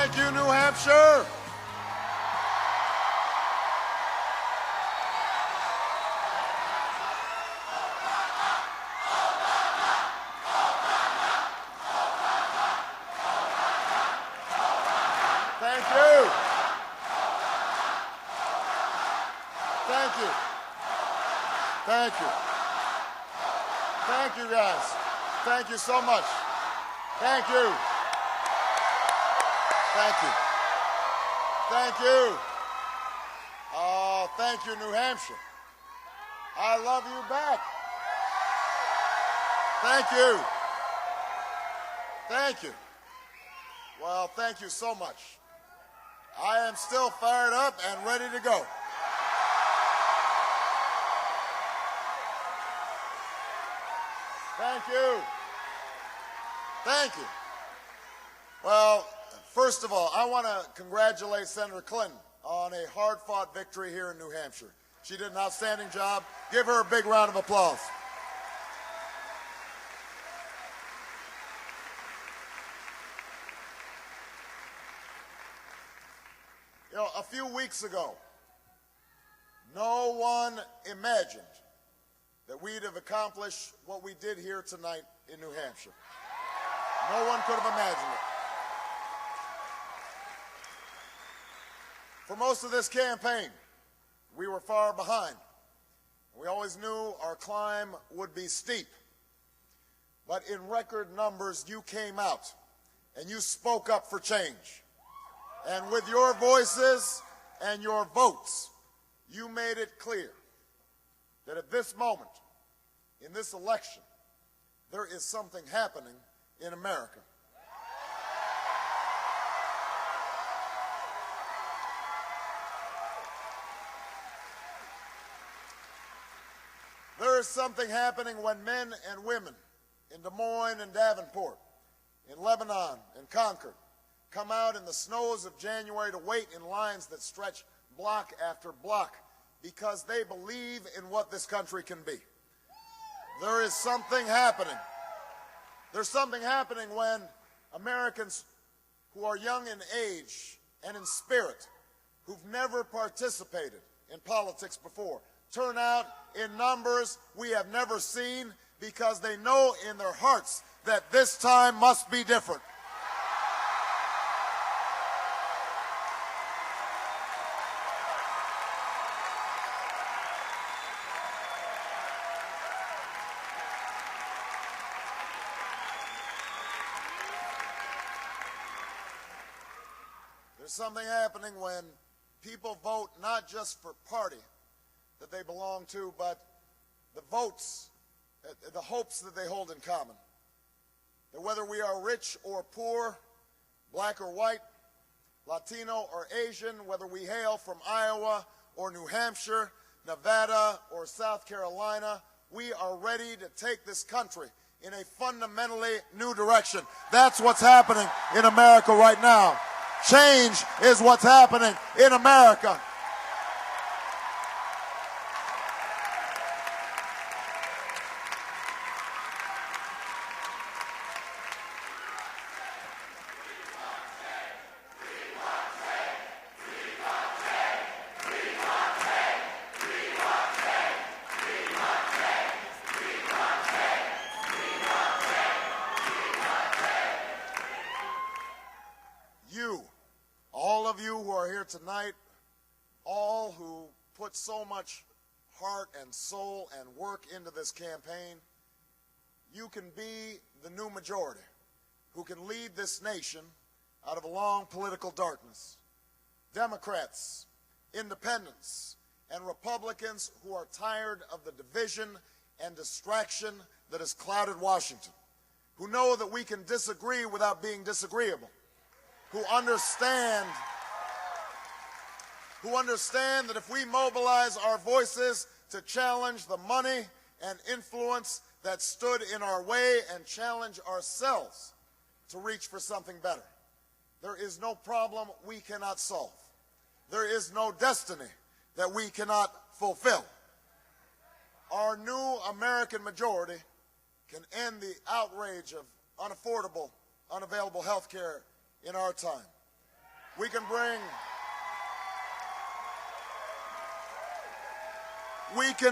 Thank you, New Hampshire. Thank you. Thank you. Thank you. Thank you, guys. Thank you so much. Thank you. Thank you. Thank you. Oh, thank you, New Hampshire. I love you back. Thank you. Thank you. Well, thank you so much. I am still fired up and ready to go. Thank you. Thank you. Well, first of all, I want to congratulate Senator Clinton on a hard-fought victory here in New Hampshire. She did an outstanding job. Give her a big round of applause. You know, a few weeks ago, no one imagined that we'd have accomplished what we did here tonight in New Hampshire. No one could have imagined it. For most of this campaign, we were far behind. We always knew our climb would be steep. But in record numbers, you came out and you spoke up for change. And with your voices and your votes, you made it clear that at this moment, in this election, there is something happening in America. There is something happening when men and women in Des Moines and Davenport, in Lebanon and Concord, come out in the snows of January to wait in lines that stretch block after block because they believe in what this country can be. There is something happening. There's something happening when Americans who are young in age and in spirit, who've never participated in politics before, turn out in numbers we have never seen because they know in their hearts that this time must be different. There's something happening when people vote not just for party that they belong to, but the votes, the hopes that they hold in common. That whether we are rich or poor, black or white, Latino or Asian, whether we hail from Iowa or New Hampshire, Nevada or South Carolina, we are ready to take this country in a fundamentally new direction. That's what's happening in America right now. Change is what's happening in America. All of you who are here tonight, all who put so much heart and soul and work into this campaign, you can be the new majority who can lead this nation out of a long political darkness. Democrats, independents, and Republicans who are tired of the division and distraction that has clouded Washington, who know that we can disagree without being disagreeable, who understand that if we mobilize our voices to challenge the money and influence that stood in our way and challenge ourselves to reach for something better, there is no problem we cannot solve. There is no destiny that we cannot fulfill. Our new American majority can end the outrage of unaffordable, unavailable health care in our time. We can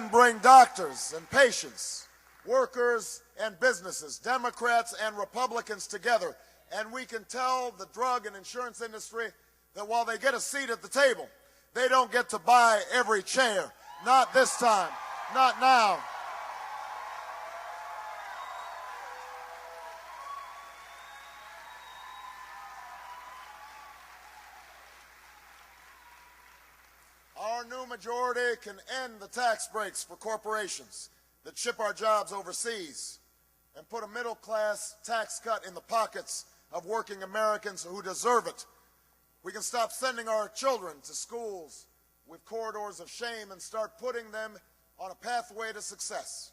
bring doctors and patients, workers and businesses, Democrats and Republicans together, and we can tell the drug and insurance industry that while they get a seat at the table, they don't get to buy every chair. Not this time, not now. Our new majority can end the tax breaks for corporations that ship our jobs overseas and put a middle-class tax cut in the pockets of working Americans who deserve it. We can stop sending our children to schools with corridors of shame and start putting them on a pathway to success.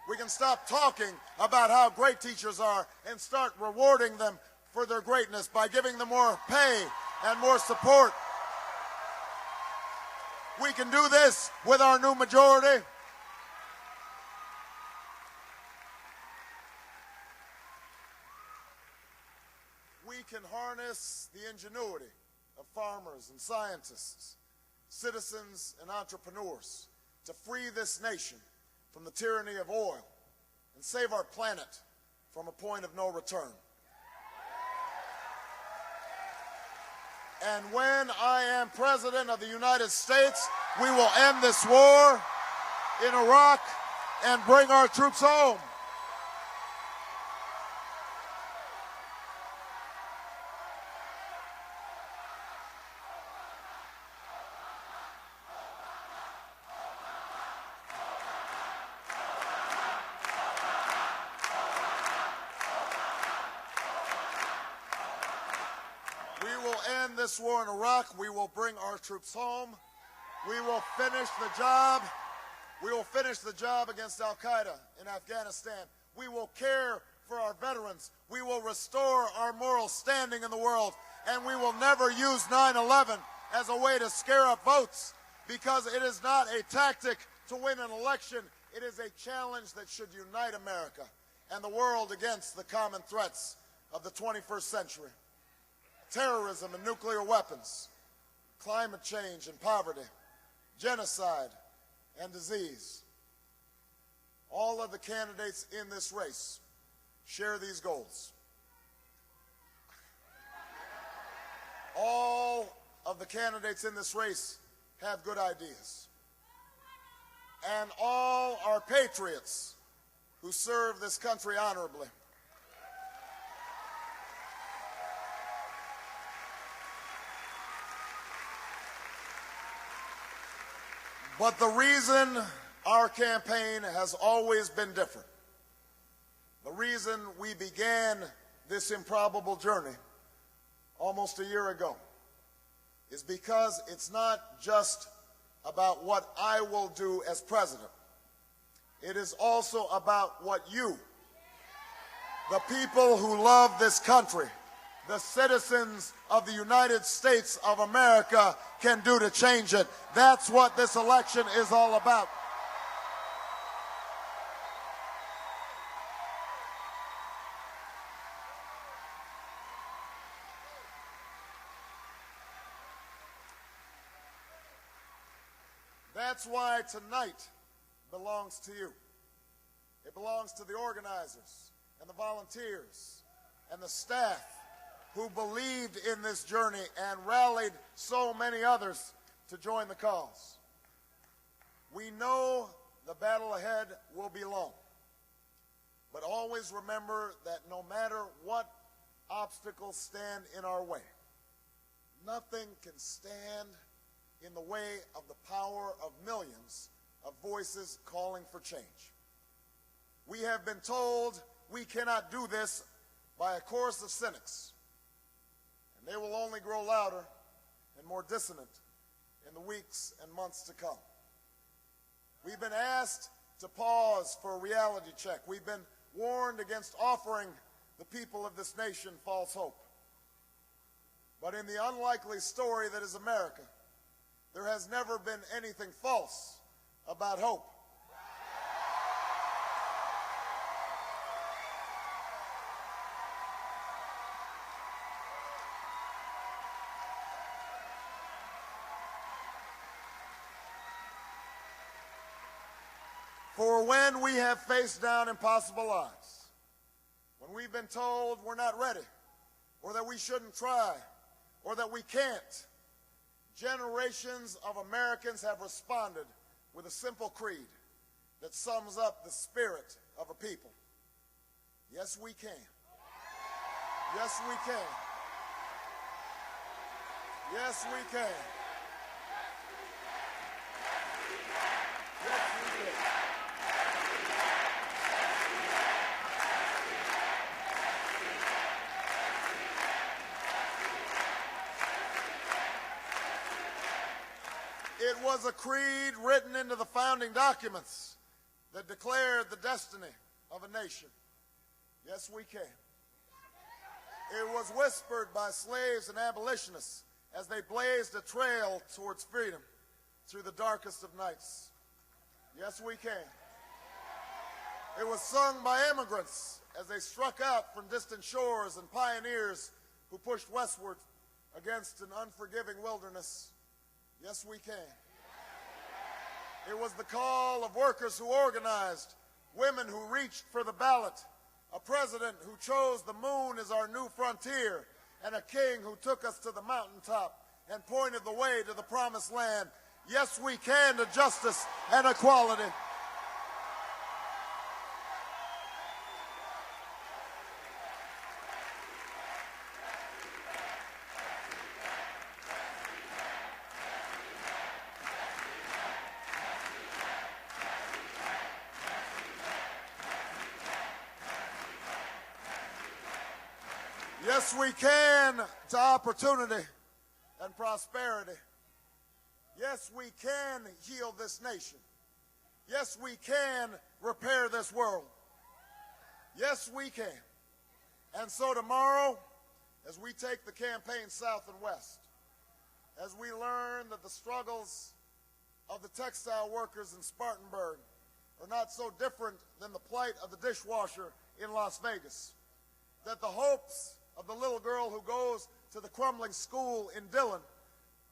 We can stop talking about how great teachers are and start rewarding them for their greatness by giving them more pay and more support. We can do this with our new majority. We can harness the ingenuity of farmers and scientists, citizens and entrepreneurs to free this nation from the tyranny of oil and save our planet from a point of no return. And when I am President of the United States, we will end this war in Iraq and bring our troops home. We will end this war in Iraq. We will bring our troops home. We will finish the job. We will finish the job against Al-Qaeda in Afghanistan. We will care for our veterans. We will restore our moral standing in the world. And we will never use 9/11 as a way to scare up votes, because it is not a tactic to win an election. It is a challenge that should unite America and the world against the common threats of the 21st century. Terrorism and nuclear weapons, climate change and poverty, genocide and disease. All of the candidates in this race share these goals. All of the candidates in this race have good ideas. And all are patriots who serve this country honorably. But the reason our campaign has always been different, the reason we began this improbable journey almost a year ago, is because it's not just about what I will do as president. It is also about what you, the people who love this country, the citizens of the United States of America, can do to change it. That's what this election is all about. That's why tonight belongs to you. It belongs to the organizers and the volunteers and the staff who believed in this journey and rallied so many others to join the cause. We know the battle ahead will be long, but always remember that no matter what obstacles stand in our way, nothing can stand in the way of the power of millions of voices calling for change. We have been told we cannot do this by a chorus of cynics, and they will only grow louder and more dissonant in the weeks and months to come. We've been asked to pause for a reality check. We've been warned against offering the people of this nation false hope. But in the unlikely story that is America, there has never been anything false about hope. For when we have faced down impossible odds, when we've been told we're not ready, or that we shouldn't try, or that we can't, generations of Americans have responded with a simple creed that sums up the spirit of a people. Yes, we can. Yes, we can. Yes, we can. Yes, we can. It was a creed written into the founding documents that declared the destiny of a nation. Yes, we can. It was whispered by slaves and abolitionists as they blazed a trail towards freedom through the darkest of nights. Yes, we can. It was sung by immigrants as they struck out from distant shores and pioneers who pushed westward against an unforgiving wilderness. Yes, we can. It was the call of workers who organized, women who reached for the ballot, a president who chose the moon as our new frontier, and a king who took us to the mountaintop and pointed the way to the promised land. Yes, we can to justice and equality. Yes, we can to opportunity and prosperity. Yes, we can heal this nation. Yes, we can repair this world. Yes, we can. And so tomorrow, as we take the campaign south and west, as we learn that the struggles of the textile workers in Spartanburg are not so different than the plight of the dishwasher in Las Vegas, that the hopes of the little girl who goes to the crumbling school in Dillon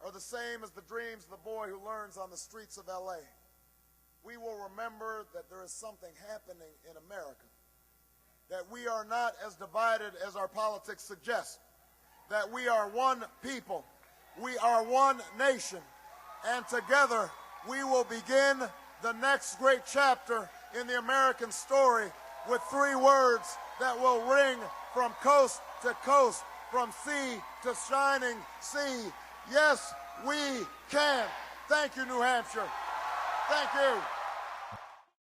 are the same as the dreams of the boy who learns on the streets of L.A. We will remember that there is something happening in America, that we are not as divided as our politics suggest, that we are one people, we are one nation, and together we will begin the next great chapter in the American story with 3 words that will ring from coast to coast, from sea to shining sea. Yes, we can. Thank you, New Hampshire. Thank you.